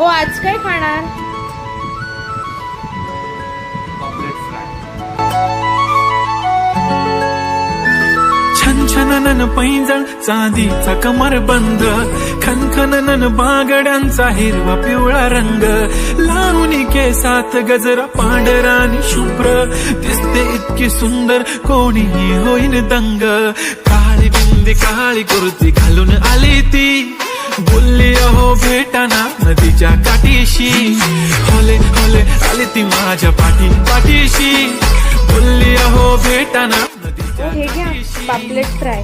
ओ आज काय खाणार? छन छननन पैंजण चांदीचा कमरबंद, खनखननन बागड्यांचा हिरवा पिवळा रंग, लावणी केसात गजरा पांढरा आणि शुभ्र, दिसते इतकी सुंदर कोणीही होईन दंग. काळी बिंदी काळी कुर्ती घालून आली ती, बोलली अहो भेटाना नदीच्या काठीशी. होले होले आली ती माझ्या पाठीशी, बोलली अहो भेटाना नदीच्या हे घ्या काठीशी. पापलेट फ्राय.